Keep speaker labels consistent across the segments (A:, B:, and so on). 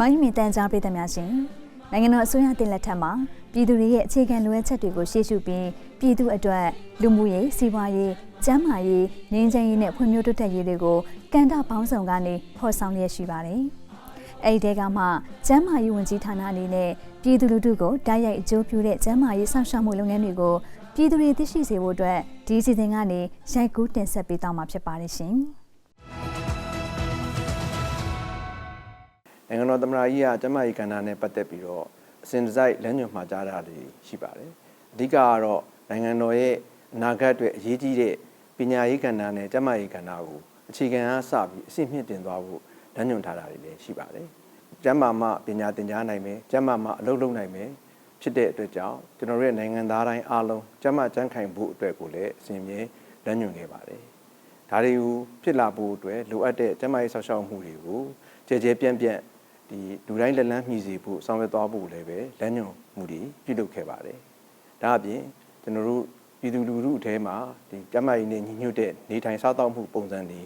A: မိုင်းမီတန်ကြားပြည်သူများရှင်နိုင်ငံတော်အစိုးရတင်လက်ထက်မှာပြည်သူတွေရဲ့အခြေခံလိုအပ်ချက်တွေကိုရှေ့ရှုပြီးပြည်သူအတွက်လူမှုရေးစီးပွားရေးကျန်းမာရေးငြိမ်းချမ်းရေးနဲ့ဖွံ့ဖြိုးတိုးတက်ရေးတွေကိုကဏ္ဍပေါင်းစုံကနေဖော်ဆောင်လျက်ရှိပါတယ်။အဲဒီတဲကမှကျန်းမာရေးဝန်ကြီးဌာနအနေနဲ့ပြည်သူလူထုကိုတိုက်ရိုက်အကျိုးပြုတဲ့ကျန်းမာရေးစောင့်ရှောက်မှုလုပ်ငန်းတွေကိုပြည်သူတွေသိရှိစေဖို့အတွက်ဒီစီစဉ်ကနေရိုက်ကူးတင်ဆက်ပေးသွားမှာဖြစ်ပါတယ်ရှင်။
B: နိုင်ငံတော်သမ္မတကြီးကကျန်းမာရေးကဏ္ဍနဲ့ပတ်သက်ပြီးတော့အစဉ်တစိုက်လမ်းညွှန်မှာကြားတာတွေရှိပါတယ်။အဓိကကတော့နိုင်ငံတော်ရဲ့အနာဂတ်အတွက်အရေးကြီးတဲ့ပညာရေးကဏ္ဍနဲ့ကျန်းမာရေးကဏ္ဍကိုအခြေခံအားစပြီးအဆင့်မြင့်တင်သွားဖို့လမ်းညွှန်ထားတာတွေလည်းရှိပါတယ်။ကျန်းမာမှပညာသင်ကြားနိုင်မယ်၊ကျန်းမာမှအလုပ်လုပ်နိုင်မယ်ဖြစ်တဲ့အတွက်ကြောင့်ကျွန်တော်တို့ရဲ့နိုင်ငံသားတိုင်းအားလုံးကျန်းမာကြံ့ခိုင်ဖို့အတွက်ကိုလည်းအစဉ်မြဲလမ်းညွှန်ခဲ့ပါတယ်။ဒါတွေကိုဖြစ်လာဖို့အတွက်လိုအပ်တဲ့ကျန်းမာရေးစောင့်ရှောက်မှုတွေကိုကြည်ကြဲပြန့်ပြန့်ဒီလူတိုင်းလက်လန်းမှီစေဖို့ဆောင်ရွက်သွားဖို့လည်းပဲလမ်းညွှန်မှုတွေပြုလုပ်ခဲ့ပါတယ်။ဒါအပြင်ကျွန်တော်တို့ပြည်သူလူထုအထဲမှာဒီကျန်းမာရေးနဲ့ညီညွတ်တဲ့နေထိုင်စားသောက်မှုပုံစံတွေ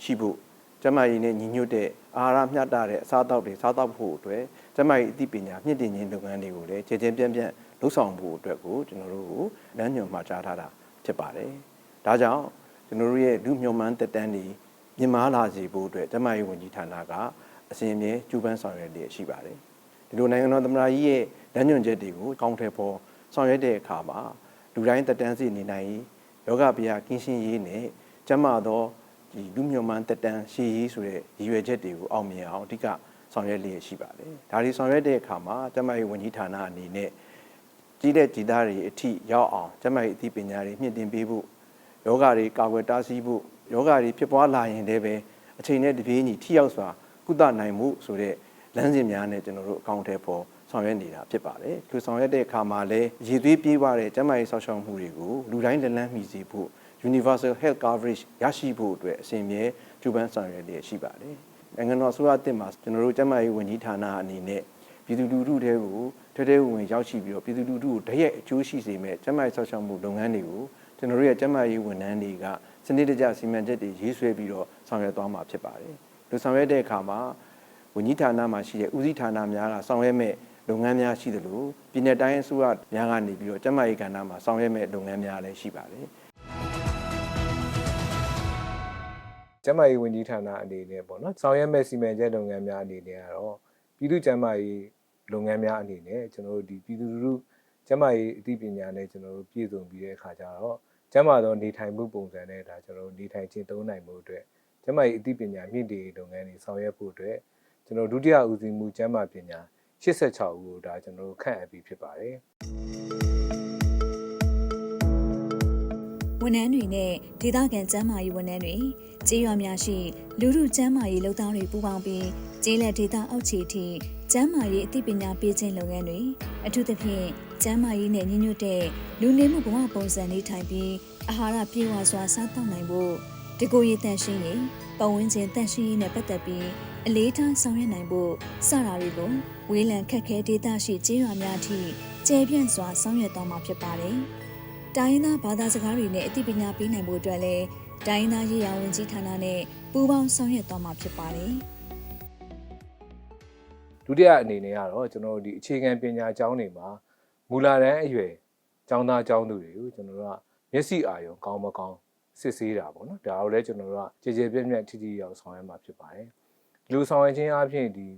B: ရှိဖို့ကျန်းမာရေးနဲ့ညီညွတ်တဲ့အာဟာရမျှတတဲ့အစားအသောက်တွေစားသောက်ဖို့အတွက်ကျန်းမာရေးအသိပညာမြင့်တင်ခြင်းလုပ်ငန်းတွေကိုလည်းကြည်ကြဲပြန့်ပြန့်လှုပ်ဆောင်ဖို့အတွက်ကိုကျွန်တော်တို့ကိုလမ်းညွှန်မှာကြားထားတာဖြစ်ပါတယ်။ဒါကြောင့်ကျွန်တော်တို့ရဲ့လူမျှော်မှန်းတက်တန်းတွေမြင့်မားလာစေဖို့အတွက်ကျန်းမာရေးဝန်ကြီးဌာနကအစဉ်အမြဲကြိုးပမ်းဆောင်ရွက်လျက်ရှိပါတယ်။ဒီလိုနိုင်ငံတော်သမ္မတကြီးရဲ့လမ်းညွှန်ချက်တွေကိုကောင်းထည်ဖော်ဆောင်ရွက်တဲ့အခါမှာလူတိုင်းတက်တန်းစီနေနိုင်ရေးယောဂဗျာကင်းရှင်းရေးနဲ့ကျန်းမာသောဒီလူမျိုးမှန်တက်တန်းရှေ့ရေးဆိုတဲ့ရည်ရွယ်ချက်တွေကိုအောင်မြင်အောင်အဓိကဆောင်ရွက်လျက်ရှိပါတယ်။ဒါတွေဆောင်ရွက်တဲ့အခါမှာကျန်းမာရေးဝန်ကြီးဌာနအနေနဲ့ကြီးတဲ့ကြီးသားတွေအထိရောက်အောင်ကျန်းမာရေးအသိပညာတွေမြင့်တင်ပေးဖို့ယောဂတွေကာကွယ်တားဆီးဖို့ယောဂတွေဖြစ်ပွားလာရင်လည်းပဲအချိန်နဲ့တပြေးညီထိရောက်စွာကုသနိုင်မှုဆိုတဲ့လမ်းစဉ်များနဲ့ကျွန်တော်တို့အကောင့်ထဲပေါ်ဆောင်ရွက်နေတာဖြစ်ပါတယ်။ဒီဆောင်ရွက်တဲ့အခါမှာလည်းရည်သွေးပြေးသွားတဲ့ကျန်းမာရေးစောင့်ရှောက်မှုတွေကိုလူတိုင်းလက်လန်းမီစေဖို့ Universal Health Coverage ရရှိဖို့အတွက်အစဉ်အမြဲကြိုးပမ်းဆောင်ရွက်လျက်ရှိပါတယ်။နိုင်ငံတော်အစိုးရအသစ်မှာကျွန်တော်တို့ကျန်းမာရေးဝန်ကြီးဌာနအနေနဲ့ပြည်သူလူထုတွေကိုထဲထဲဝင်ရောက်ရှိပြီးတော့ပြည်သူလူထုကိုတရက်အကျိုးရှိစေမဲ့ကျန်းမာရေးစောင့်ရှောက်မှုလုပ်ငန်းတွေကိုကျွန်တော်တို့ရဲ့ကျန်းမာရေးဝန်ထမ်းတွေကစနစ်တကျစီမံချက်တွေရေးဆွဲပြီးတော့ဆောင်ရွက်သွားမှာဖြစ်ပါတယ်။ဒီဆောင်ရွက်တဲ့အခါမှာဝန်ကြီးဌာနမှာရှိတဲ့ဦးစီးဌာနများကဆောင်ရွက်မဲ့လုပ်ငန်းများရှိသလိုပြည်내တိုင်းအစိုးရများကနေပြီးတော့ကျန်းမာရေးကဏ္ဍမှာဆောင်ရွက်မဲ့လုပ်ငန်းများလည်းရှိပါတယ်။
C: ကျန်းမာရေးဝန်ကြီးဌာနအနေနဲ့ပေါ့နော်ဆောင်ရွက်မဲ့စီမံချက်လုပ်ငန်းများအနေနဲ့ကတော့ပြည်သူ့ကျန်းမာရေးလုပ်ငန်းများအနေနဲ့ကျွန်တော်တို့ဒီပြည်သူလူထုကျန်းမာရေးအသိပညာနဲ့ကျွန်တော်တို့ပြည့်စုံပြီးတဲ့အခါကျတော့ကျန်းမာသောနေထိုင်မှုပုံစံနဲ့ဒါကျွန်တော်တို့နေထိုင်ခြင်းသုံးနိုင်မှုအတွက်ကျန်းမာရေးအသိပညာမြင့်တင်လုပ်ငန်းတွေဆောင်ရွက်ဖို့အတွက်ကျွန်တော်ဒုတိယဦးစီးမှုကျန်းမာပညာ86ဦးကိုဒါကျွန်တော်တို့ခန့်အပ်ပြီးဖြစ်ပါတယ်
A: ဝန်ထမ်းတွေနဲ့ဒေသခံကျန်းမာရေးဝန်ထမ်းတွေကျေးရွာများရှိလူထုကျန်းမာရေးလုပ်သားတွေပူးပေါင်းပြီးကျေးလက်ဒေသအောက်ခြေထိကျန်းမာရေးအသိပညာပေးခြင်းလုပ်ငန်းတွေအထူးသဖြင့်ကျန်းမာရေးနဲ့ညီညွတ်တဲ့လူနေမှုဘဝပုံစံနေထိုင်ပြီးအာဟာရပြေဝစွာစားသောက်နိုင်ဖို့ဒီကိုရေးတန်ရှင်းရေးပတ်ဝန်းကျင်တန်ရှင်းရေးနဲ့ပတ်သက်ပြီးအလေးထားဆောင်ရွက်နိုင်ဖို့စတာတွေကိုဝေးလံခက်ခဲဒေသရှိကျေးရွာများထိကျယ်ပြန့်စွာဆောင်ရွက်သွားမှာဖြစ်ပါတယ်။တိုင်းရင်းသားဘာသာစကားတွေနဲ့အသိပညာပေးနိုင်ဖို့အတွက်လည်းတိုင်းရင်းသားရေးရာဝန်ကြီးဌာနနဲ့ပူးပေါင်းဆောင်ရွက်သွားမှာဖြစ်ပါတယ်
C: ။ဒုတိယအနေနဲ့ကတော့ကျွန်တော်တို့ဒီအခြေခံပညာကျောင်းတွေမှာမူလတန်းအရွယ်ကျောင်းသားကျောင်းသူတွေကိုကျွန်တော်တို့ကမျက်စိအာရုံကောင်းမကောင်းစစ်ဆေးတာပေါ့နော်။ဒါကိုလည်းကျွန်တော်တို့ကကြည်ကြဲပြန့်ပြန့်ထိထိရောက်ဆောင်ရွက်မှာဖြစ်ပါတယ်။ဒီလိုဆောင်ရွက်ခြင်းအပြင်ဒီ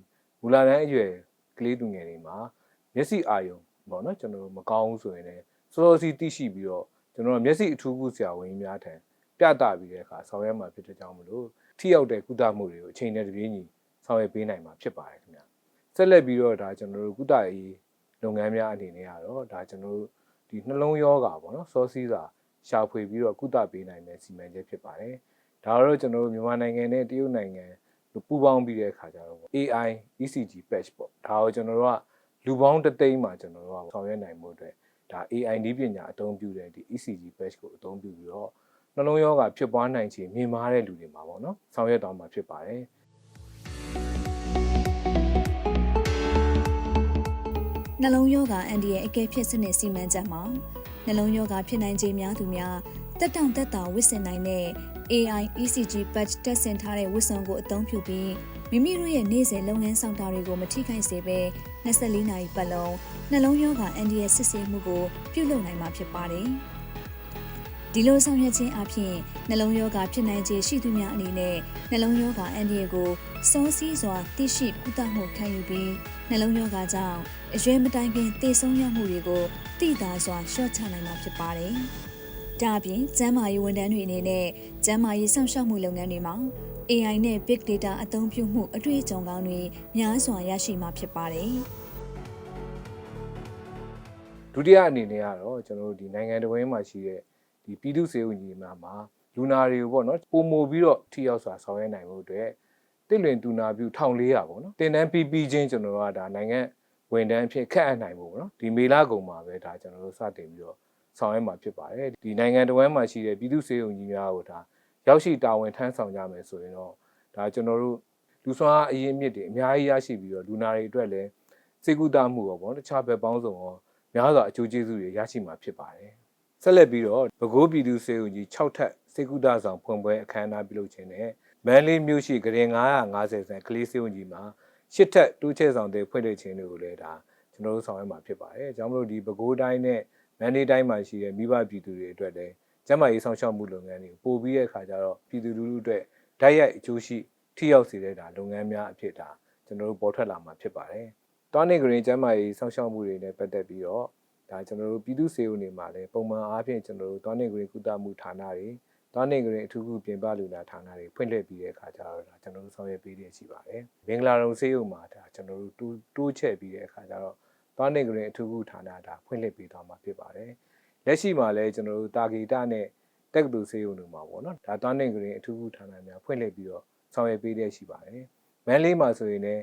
C: မူလတန်းအရွယ်ကလေးသူငယ်တွေမှာမျက်စိအာရုံပေါ့နော်ကျွန်တော်တို့မကောင်းဘူးဆိုရင်လည်းစောစောစီးသိရှိပြီးတော့ကျွန်တော်တို့မျက်စိအထူးကုဆရာဝန်ကြီးများထံပြသပြီးတဲ့အခါဆောင်ရွက်မှာဖြစ်တဲ့ကြောင့်မလို့ထိရောက်တဲ့ကုသမှုတွေကိုအချိန်နဲ့တပြေးညီဆောင်ရွက်ပေးနိုင်မှာဖြစ်ပါတယ်ခင်ဗျာဆက်လက်ပြီးတော့ဒါကျွန်တော်တို့ကုသရေးလုပ်ငန်းများအနေနဲ့ကတော့ဒါကျွန်တော်တို့ဒီနှလုံးရောဂါပေါ့နော်စောစီးစာရှာဖွေပြီးတော့ကုသပေးနိုင်တဲ့စီမံချက်ဖြစ်ပါတယ်ဒါတော့ကျွန်တော်တို့မြန်မာနိုင်ငံနဲ့တရုတ်နိုင်ငံပူးပေါင်းပြီးတဲ့အခါကျတော့ AI ECG patch ပေါ့ဒါကိုကျွန်တော်တို့ကလူပေါင်းတစ်သိန်းမှာကျွန်တော်တို့ကဆောင်ရွက်နိုင်မှုအတွက်ဒါ AI နည်းပညာအသုံးပြုတဲ့ဒီ ECG patch ကိုအသုံးပြုပြီးတော့နှလုံးရောဂါဖြစ်ပွားနိုင်ခြေမြင့်မားတဲ့လူတွေမှာပေါ့နော်ဆောင်ရွက်သွားမှာဖြစ်ပါတယ်
A: နှလုံးရောဂါအန်ဒီရဲ့အကဲဖြတ်စနစ်စီမံချက်မှာနှလုံးရောဂါဖြစ်နိုင်ခြေများသူများတက်တောင့်တက်တာဝစ်ဆင်နိုင်တဲ့ AI ECG patch တက်ဆင်ထားတဲ့ဝစ်စုံကိုအသုံးပြုပြီး မိမိတို့ရဲ့နေ့စဉ်လုပ်ငန်းဆောင်တာတွေကိုမထိခိုက်စေဘဲ24နာရီပတ်လုံးနှလုံးရောဂါအန်ဒီရဲ့စစ်ဆေးမှုကိုပြုလုပ်နိုင်မှာဖြစ်ပါတယ်။ဒီလိုဆောင်ရွက်ခြင်းအပြင်နှလုံးရောဂါဖြစ်နိုင်ခြေရှိသူများအနေနဲ့နှလုံးရောဂါအန်ဒီရဲ့ကိုစောစီးစွာသိရှိကုသမှုခံယူပြီးနှလုံးရောဂါကြောင့်အရွယ်မတိုင်ခင်သေဆုံးရမှုတွေကိုသိသာစွာလျှော့ချနိုင်မှာဖြစ်ပါတယ်။ဒါအပြင်ကျန်းမာရေးဝန်ထမ်းတွေအနေနဲ့ကျန်းမာရေးစောင့်ရှောက်မှုလုပ်ငန်းတွေမှာ AI နဲ့ Big Data အသုံးပြုမှုအတွေ့အကြုံကောင်းတွေများစွာရရှိမှာဖြစ်ပါတယ်။
C: ဒုတိယအနေနဲ့ကတော့ကျွန်တော်တို့ဒီနိုင်ငံတော်ဝင်မှာရှိတဲ့ဒီပြည်သူ့စေဝန်ကြီးများမှာလူနာတွေကိုပေါ့နော်ပုံမိုပြီးတော့ထိရောက်စွာဆောင်ရွက်နိုင်မှုအတွက်တစ်လွင်တူနာပြု1400ပေါ့နော်တင်တန်းပြီးချင်းကျွန်တော်တို့ကဒါနိုင်ငံဝန်ထမ်းအဖြစ်ခက်အပ်နိုင်မှုပေါ့နော်ဒီမေလကုန်မှာပဲဒါကျွန်တော်တို့စတင်ပြီးတော့ဆောင်ရွက်မှာဖြစ်ပါတယ်ဒီနိုင်ငံတော်ဝင်မှာရှိတဲ့ပြည်သူ့စေဝန်ကြီးများကိုဒါရောက်ရှိတာဝန်ထမ်းဆောင်ကြမယ်ဆိုရင်တော့ဒါကျွန်တော်တို့လူစွမ်းအရင်းအမြစ်တွေအများကြီးရရှိပြီးတော့လူနာတွေအတွက်လည်းစေကူတာမှုပေါ့တခြားဘက်ပေါင်းစုံရောများစွာအကျိုးကျေးဇူးတွေရရှိမှာဖြစ်ပါတယ်ဆက်လက်ပြီးတော့ပဲခူးပြည်သူ့စေဝန်ကြီး6ထပ်စေကူတာဆောင်ဖွင့်ပွဲအခမ်းအနားပြုလုပ်ခြင်းနဲ့မန္တလေးမြို့ရှိဂရင်950ဆန်ကလေးစေဝန်ကြီးမှာ8ထပ်တိုးချဲ့ဆောင်တဲ့ဖွင့်လှစ်ခြင်းတွေကိုလည်းဒါကျွန်တော်တို့ဆောင်ရွက်မှာဖြစ်ပါတယ်။ကြောင့်မလို့ဒီပဲခူးတိုင်းနဲ့မန္တလေးတိုင်းမှာရှိတဲ့မိဘပြည်သူတွေအတွက်လည်းကျန်းမာရေးဆောင်ရှောက်မှုလုပ်ငန်းတွေပို့ပြီးတဲ့အခါကျတော့ပြည်သူလူထုအတွက်ဓာတ်ရိုက်အကျိုးရှိထိရောက်စေတဲ့ဒါလုပ်ငန်းများအဖြစ်ဒါကျွန်တော်တို့ပေါ်ထွက်လာမှာဖြစ်ပါတယ်။တောနေဂရင်ကျန်းမာရေးဆောင်ရှောက်မှုတွေနဲ့ပတ်သက်ပြီးတော့ဒါကျွန်တော်တို့ပြည်သူ့စေဝန်တွေမှာလည်းပုံမှန်အားဖြင့်ကျွန်တော်တို့တောနေဂရင်ကုသမှုဌာနတွေတောနေဂရင်အထူးကုပြင်ပလူနာဌာနတွေဖွင့်လှစ်ပြီးတဲ့အခါကျတော့ဒါကျွန်တော်တို့ဆောင်ရွက်ပေးရရှိပါတယ်။မင်္ဂလာတုံဆေးရုံမှာဒါကျွန်တော်တို့တိုးချဲ့ပြီးတဲ့အခါကျတော့တောနေဂရင်အထူးကုဌာနဒါဖွင့်လှစ်ပေးသွားမှာဖြစ်ပါတယ်။လက်ရှိမှာလည်းကျွန်တော်တို့တာဂီတာနဲ့တက္ကသိုလ်ဆေးရုံတွေမှာပေါ့နော်ဒါတောနေဂရင်အထူးကုဌာနများဖွင့်လှစ်ပြီးတော့ဆောင်ရွက်ပေးရရှိပါတယ်။မန္တလေးမှာဆိုရင်လည်း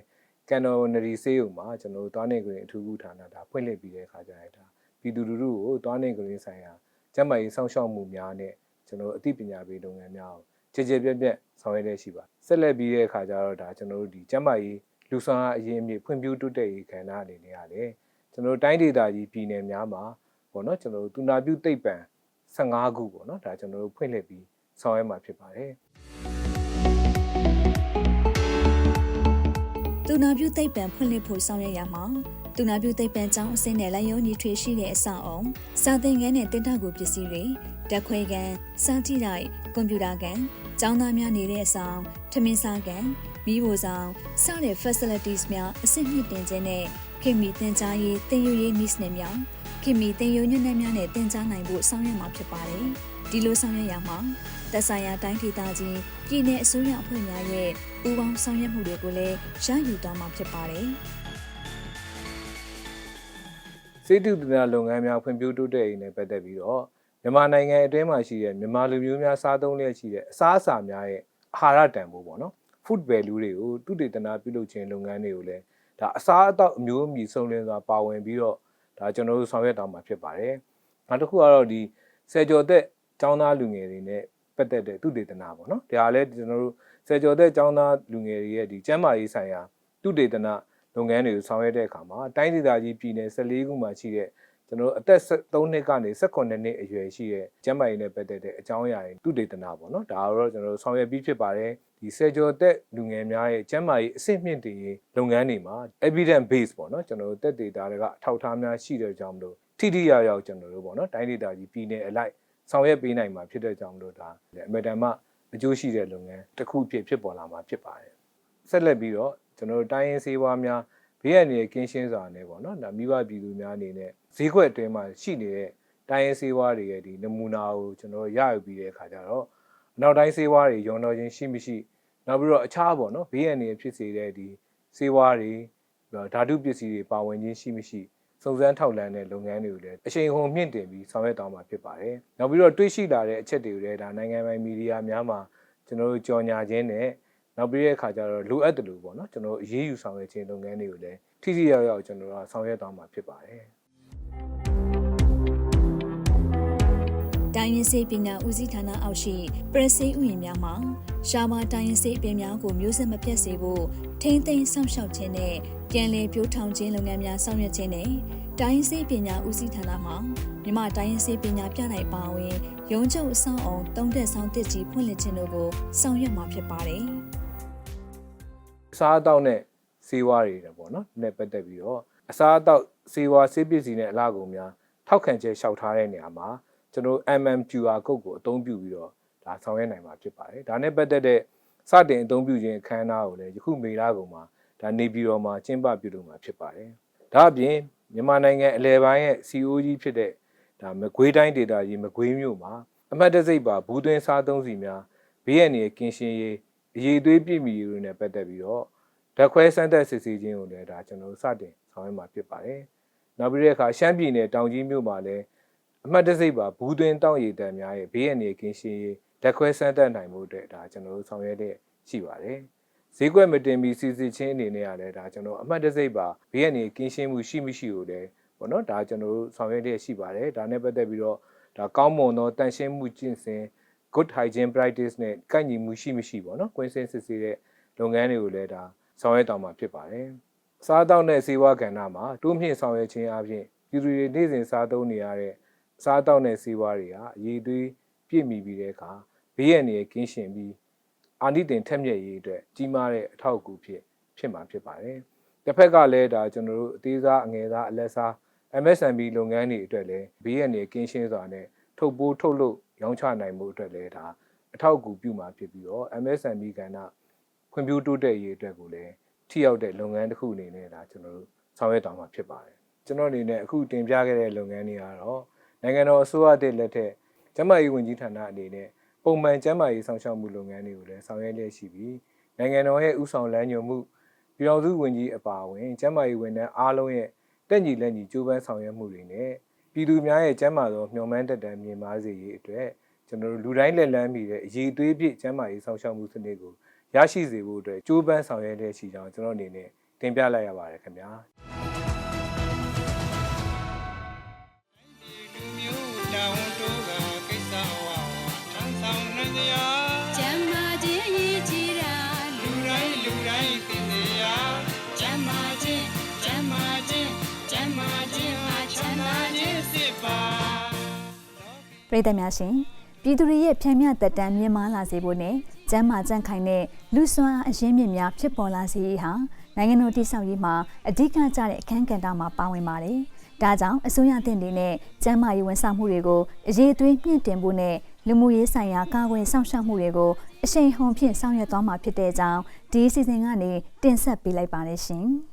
C: ကန်တော်နရီဆေးရုံမှာကျွန်တော်တို့တောနေဂရင်အထူးကုဌာနဒါဖွင့်လှစ်ပြီးတဲ့အခါကျရင်ဒါပြည်သူလူထုကိုတောနေဂရင်ဆိုင်ရာကျန်းမာရေးစောင့်ရှောက်မှုများနဲ့ကျွန်တော်တို့အသိပညာပေးလုပ်ငန်းများကိုခြေပြက်ဆောင်ရွက်ရရှိပါဆက်လက်ပြီးတဲ့အခါကျတော့ဒါကျွန်တော်တို့ဒီကျန်းမာရေးလူဆောင်အရင်းအမြစ်ဖွံ့ဖြိုးတိုးတက်ရေးကဏ္ဍအနေနဲ့ရတယ်ကျွန်တော်တို့တိုင်းဒေသကြီးပြည်နယ်များမှာပေါ့နော်ကျွန်တော်တို့တူနာပြုသိပ္ပံ15ခုပေါ့နော်ဒါကျွန်တော်တို့ဖွင့်လှစ်ပြီးဆောင်ရွက်မှာဖြစ်ပါတယ်တ
A: ူနာပြုသိပ္ပံဖွင့်လှစ်ဖို့ဆောင်ရွက်ရမှာတူနာပြုသိပ္ပံကျောင်းအဆင့်နဲ့လက်ရုံးညီထွေရှိတဲ့အဆောက်အုံစာသင်ခန်းနဲ့တင်ထောက်ကူပစ္စည်းတွေဓာတ်ခွဲခန်းစာကြည့်တိုက်ကွန်ပျူတာခန်းကျောင်းသားများနေတဲ့အဆောင်ထမင်းစားခန်းမီးဖိုဆောင်စတဲ့ facilities များအဆင့်မြင့်တင်ခြင်းနဲ့ခေမီသင်ကြားရေးတင်ယူရေးနည်းစနစ်များခေမီတင်ယူညွှန်များနဲ့တင်ကြားနိုင်ဖို့ဆောင်ရွက်မှာဖြစ်ပါတယ်ဒီလိုဆောင်ရွက်ရမှာသက်ဆိုင်ရာတိုင်းဒေသကြီးပြည်내အစိုးရအဖွဲ့များရဲ့ပူးပေါင်းဆောင်ရွက်မှုတွေကိုလည်းရယူသွားမှာဖြစ်ပါတယ်
C: စေတုတနာလုပ်ငန်းများဖွံ့ဖြိုးတိုးတက်ရေးနဲ့ပတ်သက်ပြီးတော့မြန်မာနိုင်ငံအတွင်းမှာရှိတဲ့မြန်မာလူမျိုးများစားသုံးလျက်ရှိတဲ့အစားအစာများရဲ့အာဟာရတန်ဖိုးပေါ့နော် food value တွေကိုသုတေသနပြုလုပ်ခြင်းလုပ်ငန်းတွေကိုလည်းဒါအစားအသောက်အမျိုးအမည်စုံလင်စွာပါဝင်ပြီးတော့ဒါကျွန်တော်တို့ဆောင်ရွက်တော့မှာဖြစ်ပါတယ်။နောက်တစ်ခုကတော့ဒီဆယ်ကျော်သက်ကျောင်းသားလူငယ်တွေနဲ့ပတ်သက်တဲ့သုတေသနပေါ့နော်။ဒါလည်းကျွန်တော်တို့ဆယ်ကျော်သက်ကျောင်းသားလူငယ်တွေရဲ့ဒီကျန်းမာရေးဆိုင်ရာသုတေသနလုပ်ငန်းတွေကိုဆောင်ရွက်တဲ့အခါမှာတိုင်းဒေသကြီးပြည်နယ်14ခုမှာရှိတဲ့ကျွန်တော်အသက်3နှစ်ကနေ18နှစ်အရွယ်ရှိတဲ့ကျန်းမာရေးနဲ့ပတ်သက်တဲ့အကြောင်းအရာတွေသုတေသနပေါ့နော်ဒါတော့ကျွန်တော်တို့ဆောင်ရွက်ပြီးဖြစ်ပါတယ်ဒီဆယ်ကျော်သက်လူငယ်များရဲ့ကျန်းမာရေးအဆင့်မြင့်တင်ရေးလုပ်ငန်းတွေမှာ evidence base ပေါ့နော်ကျွန်တော်တို့သက်သေတာတွေကအထောက်အထားများရှိတဲ့ကြောင့်မလို့ထိထိရောက်ရောက်ကျွန်တော်တို့ပေါ့နော်တိုင်းဒေသကြီးပြည်နယ်အလိုက်ဆောင်ရွက်ပေးနိုင်မှာဖြစ်တဲ့ကြောင့်မလို့ဒါအမေတန်မှအကျိုးရှိတဲ့လုပ်ငန်းတစ်ခုဖြစ်ပေါ်လာမှာဖြစ်ပါတယ်ဆက်လက်ပြီးတော့ကျွန်တော်တို့တိုင်းရင်းစေဝါများဘေးရန်ရဲ့ကင်းရှင်းစွာနဲ့ပေါ့နော်ဒါမိဘပြည်သူများအနေနဲ့ဈေးကွက်အတွင်းမှာရှိနေတဲ့တိုင်းရင်းစေဝါတွေရဲ့ဒီနမူနာကိုကျွန်တော်ရယူပြီးတဲ့အခါကျတော့နောက်တိုင်းစေဝါတွေရုံတော်ချင်းရှိမရှိနောက်ပြီးတော့အခြားပေါ့နော်ဘေးရန်တွေဖြစ်စေတဲ့ဒီစေဝါတွေဓာတုပစ္စည်းတွေပါဝင်ခြင်းရှိမရှိစုံစမ်းထောက်လှမ်းတဲ့လုပ်ငန်းတွေကိုလည်းအရှိန်ဟုန်မြင့်တင်ပြီးဆောင်ရွက်သွားမှာဖြစ်ပါတယ်။နောက်ပြီးတော့တွေ့ရှိလာတဲ့အချက်တွေကိုလည်းဒါနိုင်ငံပိုင်မီဒီယာများမှာကျွန်တော်တို့ကြော်ညာခြင်းနဲ့နောက်ပြီးတဲ့အခါကျတော့လိုအပ်တယ်လို့ပေါ့နော်ကျွန်တော်အရေးယူဆောင်ရွက်ခြင်းလုပ်ငန်းတွေကိုလည်းထိထိရောက်ရောက်ကျွန်တော်တို့ဆောင်ရွက်သွားမှာဖြစ်ပါတယ်။
A: တိုင်းရင်းစေးပညာဦးစီးဌာနအောက်ရှိပရစေးဥယျာဉ်များမှာရှားပါတိုင်းရင်းစေးအပင်များကိုမျိုးဆက်မပြတ်စေဖို့ထိန်းသိမ်းစောင့်ရှောက်ခြင်းနဲ့ပြန်လည်ပြိုးထောင်ခြင်းလုပ်ငန်းများဆောင်ရွက်ခြင်းနဲ့တိုင်းရင်းစေးပညာဦးစီးဌာနမှာမြန်မာတိုင်းရင်းစေးပညာပြနိုင်ပါဝင်ရုံးချုပ်အဆောင်အောင်သုံးသက်ဆောင်တစ်ကြီးဖွင့်လှစ်ခြင်းတို့ကိုဆောင်ရွက်မှာဖြစ်ပါတယ်။
C: စားအသောက်နဲ့ဆေးဝါးတွေနဲ့ပေါ့နော်နဲ့ပတ်သက်ပြီးတော့အစားအသောက်ဆေးဝါးဆေးပစ္စည်းနဲ့အလားကုန်များထောက်ခံချက်လျှောက်ထားတဲ့နေရာမှာကျွန်တော် MMQR code ကိုအသုံးပြုပြီးတော့ဒါဆောင်ရွက်နိုင်မှာဖြစ်ပါတယ်ဒါနဲ့ပတ်သက်တဲ့စတင်အသုံးပြုခြင်းအခမ်းအနားကိုလည်းယခုမေလကုန်မှာဒါနေပြည်တော်မှာကျင်းပပြုလုပ်မှာဖြစ်ပါတယ်ဒါအပြင်မြန်မာနိုင်ငံအလဲပိုင်းရဲ့ COG ဖြစ်တဲ့ဒါမကွေးတိုင်းဒေသကြီးမကွေးမြို့မှာအမှတ်တစိတ်ပါဘူးသွင်းစားသုံးစီများဘေးရန်ရဲ့ကင်းရှင်းရေးအရေးသွေးပြည့်မီရေးတွေနဲ့ပတ်သက်ပြီးတော့ဓာတ်ခွဲစမ်းသပ်စစ်ဆေးခြင်းကိုလည်းဒါကျွန်တော်စတင်ဆောင်ရွက်မှာဖြစ်ပါတယ်။နောက်ပြီးတဲ့အခါရှမ်းပြည်နယ်တောင်ကြီးမြို့မှာလည်းအမှတ်တစိတ်ပါဘူးသွင်းတောက်ရည်တံများရဲ့ဘေးရန်ရဲ့ကင်းရှင်းရေးဓာတ်ခွဲစမ်းသပ်နိုင်မှုအတွက်ဒါကျွန်တော်ဆောင်ရွက်တဲ့ရှိပါတယ်။ဈေးကွက်မတင်မီစီစစ်ချင်းအနေနဲ့ရတယ်ဒါကျွန်တော်အမှတ်တစိတ်ပါဘေးရန်ရဲ့ကင်းရှင်းမှုရှိမရှိကိုလည်းပေါ့နော်ဒါကျွန်တော်ဆောင်ရွက်တဲ့ရှိပါတယ်။ဒါနဲ့ပတ်သက်ပြီးတော့ဒါကောင်းမွန်သောတန်ရှင်းမှုကျင့်စဉ် good hygiene practice နဲ့ကိုက်ညီမှုရှိမရှိပေါ့နော်ကွင်းစင်စစ်ဆေးတဲ့လုပ်ငန်းတွေကိုလည်းဒါဆောင်ရွက်တော်မှာဖြစ်ပါတယ်။စားတောက်တဲ့စေဝါကဏ္ဍမှာတိုးမြင့်ဆောင်ရွက်ခြင်းအပြင်ပြည်သူတွေနေ့စဉ်စားသုံးနေရတဲ့စားတောက်တဲ့စေဝါတွေဟာအရေးသွေးပြည့်မီပြီးတဲ့အခါဘေးရန်တွေကင်းရှင်းပြီးအာနိသင်ထက်မြက်ရေးအတွက်ကြီးမားတဲ့အထောက်အကူဖြစ်မှာဖြစ်ပါတယ်။တစ်ဖက်ကလည်းဒါကျွန်တော်တို့အသေးစားအငယ်စားအလက်စား MSMB လုပ်ငန်းတွေအတွက်လည်းဘေးရန်တွေကင်းရှင်းစွာနဲ့ထုတ်ပိုးထုတ်လုပ်ရောင်းချနိုင်မှုအတွက်လည်းဒါအထောက်အကူပြုမှာဖြစ်ပြီးတော့ MSMB ကဏ္ဍခွင့်ပြုတိုးတက်ရေးအတွက်ကိုလည်းထိရောက်တဲ့လုပ်ငန်းတစ်ခုအနေနဲ့ဒါကျွန်တော်တို့ဆောင်ရွက်တော်မှာဖြစ်ပါတယ်ကျွန်တော်အနေနဲ့အခုတင်ပြခဲ့တဲ့လုပ်ငန်းတွေကတော့နိုင်ငံတော်အစိုးရတဲ့လက်ထက်ကျန်းမာရေးဝန်ကြီးဌာနအနေနဲ့ပုံမှန်ကျန်းမာရေးဆောင်ရှောက်မှုလုပ်ငန်းတွေကိုလည်းဆောင်ရွက်လျက်ရှိပြီးနိုင်ငံတော်ရဲ့ဥဆောင်လမ်းညွှန်မှုပြည်ထောင်စုဝန်ကြီးအပါအဝင်ကျန်းမာရေးဝန်ထမ်းအားလုံးရဲ့တက်ညီလက်ညီကြိုးပမ်းဆောင်ရွက်မှုတွေနဲ့ပြည်သူများရဲ့ကျန်းမာသောမျှော်မှန်းတက်တမ်းမြင်မာစေရေးအတွက်ကျွန်တော်တို့လူတိုင်းလက်လန်းမိတဲ့အရေးသွေးပြည့်ကျန်းမာရေးဆောင်ရှောက်မှုစနစ်ကိုရရှိစေဖို့အတွက်ကြိုးပမ်းဆောင်ရွက်တဲ့ရှိကြောင်းကျွန်တော်အနေနဲ့တင်ပြလိုက်ရပါတယ်ခင်ဗျာ
D: ကျမ်းမာခြင်းရည်ကြည်ရာလူတိုင်းသိစေရာကျမ်းမာခြင်းဟာချမ်းသာခြင်းစစ်ပါ
A: ပရိသတ်များရှင်ပြည်သူတွေရဲ့ဖြန့်မြသက်တမ်းမြင့်မားလာစေဖို့နဲ့ကျန်းမာကြံ့ခိုင်တဲ့လူစွမ်းအရင်းမြစ်များဖြစ်ပေါ်လာစေရေးဟာနိုင်ငံတော်တည်ဆောက်ရေးမှာအဓိကကျတဲ့အခန်းကဏ္ဍမှာပါဝင်ပါတယ်။ဒါကြောင့်အစိုးရအသင်းတွေနဲ့ကျန်းမာရေးဝန်ဆောင်မှုတွေကိုအရေးသွေးမြင့်တင်ဖို့နဲ့လူမှုရေးဆိုင်ရာကာကွယ်စောင့်ရှောက်မှုတွေကိုအရှိန်ဟုန်ဖြင့်ဆောင်ရွက်သွားမှာဖြစ်တဲ့အကြောင်းဒီအစီအစဉ်ကနေတင်ဆက်ပေးလိုက်ပါတယ်ရှင်။